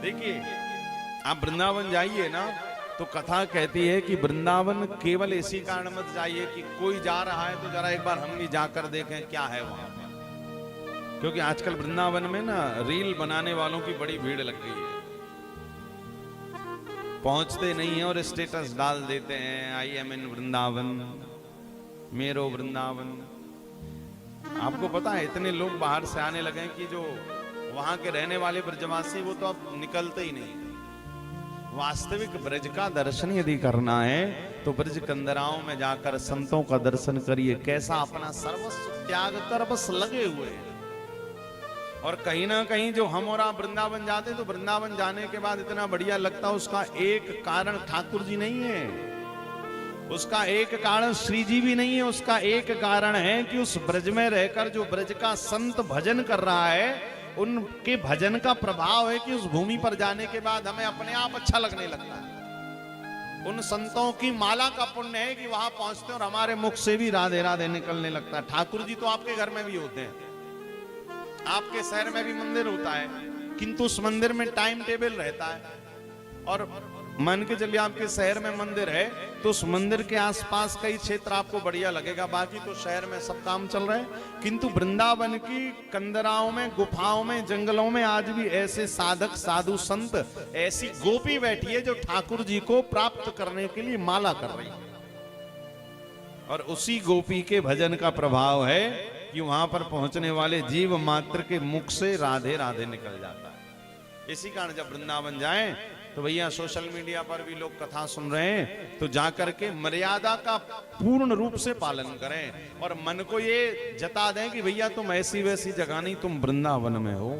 देखिए, आप वृंदावन जाइए ना तो कथा कहती है कि वृंदावन केवल इसी कारण मत जाइए कि कोई जा रहा है तो जरा एक बार हम भी जाकर देखें क्या है वहां पर, क्योंकि आजकल वृंदावन में ना रील बनाने वालों की बड़ी भीड़ लग गई है। पहुंचते नहीं है और स्टेटस डाल देते हैं, आई एम इन वृंदावन, मेरो वृंदावन। आपको पता है इतने लोग बाहर से आने लगे कि जो वहां के रहने वाले ब्रजवासी वो तो अब निकलते ही नहीं। वास्तविक ब्रज का दर्शन यदि करना है तो ब्रज कंदराओं में जाकर संतों का दर्शन करिए, कैसा अपना सर्वस्व त्याग कर बस लगे हुए हैं। और कहीं ना कहीं जो हम और आप वृंदावन जाते हैं तो वृंदावन जाने के बाद इतना बढ़िया लगता है, उसका एक कारण ठाकुर जी नहीं है, उसका एक कारण श्री जी भी नहीं है, उसका एक कारण है कि उस ब्रज में रहकर जो ब्रज का संत भजन कर रहा है उनके भजन का प्रभाव है कि उस भूमि पर जाने के बाद हमें अपने आप अच्छा लगने लगता है। उन संतों की माला का पुण्य है कि वहां पहुंचते हैं और हमारे मुख से भी राधे राधे निकलने लगता है। ठाकुर जी तो आपके घर में भी होते हैं, आपके शहर में भी मंदिर होता है, किंतु उस मंदिर में टाइम टेबल रहता है। और मान के चलिए आपके शहर में मंदिर है तो उस मंदिर के आसपास कई क्षेत्र आपको बढ़िया लगेगा, बाकी तो शहर में सब काम चल रहे हैं। किंतु वृंदावन की कंदराओं में, गुफाओं में, जंगलों में आज भी ऐसे साधक, साधु, संत, ऐसी गोपी बैठी है जो ठाकुर जी को प्राप्त करने के लिए माला कर रही है। और उसी गोपी के भजन का प्रभाव है कि वहां पर पहुंचने वाले जीव मात्र के मुख से राधे राधे निकल जाता है। इसी कारण जब वृंदावन जाएं तो भैया सोशल मीडिया पर भी लोग कथा सुन रहे हैं तो जाकर के मर्यादा का पूर्ण रूप से पालन करें और मन को ये जता दें कि भैया तुम ऐसी वैसी जगह नहीं, तुम वृंदावन में हो।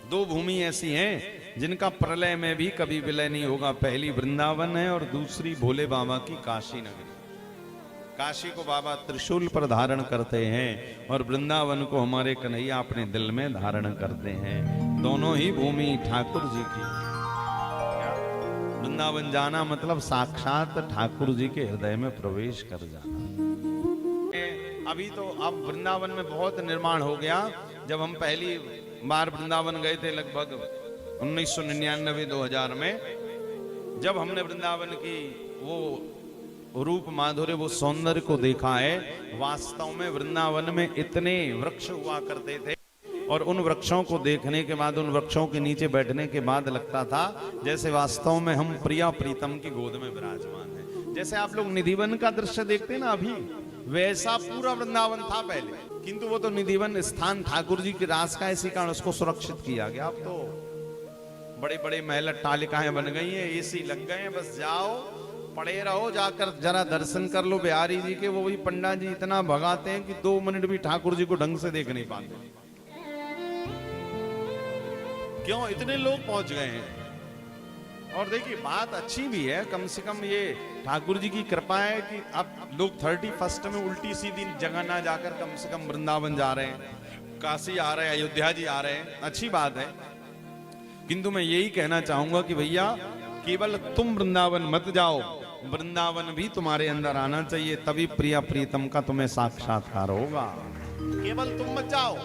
दो भूमि ऐसी हैं जिनका प्रलय में भी कभी विलय नहीं होगा, पहली वृंदावन है और दूसरी भोले बाबा की काशी नगरी। काशी को बाबा त्रिशूल पर धारण करते हैं और वृंदावन को हमारे कन्हैया अपने दिल में धारण करते हैं। दोनों ही भूमि ठाकुर जी की। वृंदावन जाना मतलब साक्षात ठाकुर जी के हृदय में प्रवेश कर जाना। अभी तो अब वृंदावन में बहुत निर्माण हो गया। जब हम पहली बार वृंदावन गए थे लगभग 1999-2000 में, जब हमने वृंदावन की वो रूप माधुर्य, वो सौंदर्य को देखा है, वास्तव में वृंदावन में इतने वृक्ष हुआ करते थे और उन वृक्षों को देखने के बाद, उन वृक्षों के नीचे बैठने के बाद लगता था जैसे वास्तव में हम प्रिया प्रीतम की गोद में विराजमान हैं। जैसे आप लोग निधिवन का दृश्य देखते हैं ना अभी, वैसा पूरा वृंदावन था पहले, किंतु वो तो निधिवन स्थान ठाकुर जी की रास का, इसी कारण उसको सुरक्षित किया गया। अब तो बड़े बड़े महल अट्टालिकाएं बन गई हैं, एसी लग गए हैं, बस जाओ पड़े रहो, जाकर जरा दर्शन कर लो बिहारी जी के। वो भी पंडा जी इतना भगाते हैं कि 2 मिनट भी ठाकुर जी को ढंग से देख नहीं पाते। क्यों इतने लोग पहुंच गए हैं। और देखिए बात अच्छी भी है, कम से कम ये ठाकुर जी की कृपा है कि अब लोग 31 में उल्टी सीधी जगह ना जाकर कम से कम वृंदावन जा रहे हैं, काशी आ रहे हैं, अयोध्या जी आ रहे हैं, अच्छी बात है। किंतु मैं यही कहना चाहूंगा कि भैया केवल तुम वृंदावन मत जाओ, वृंदावन भी तुम्हारे अंदर आना चाहिए, तभी प्रिया प्रीतम का तुम्हें साक्षात्कार होगा। केवल तुम मत जाओ,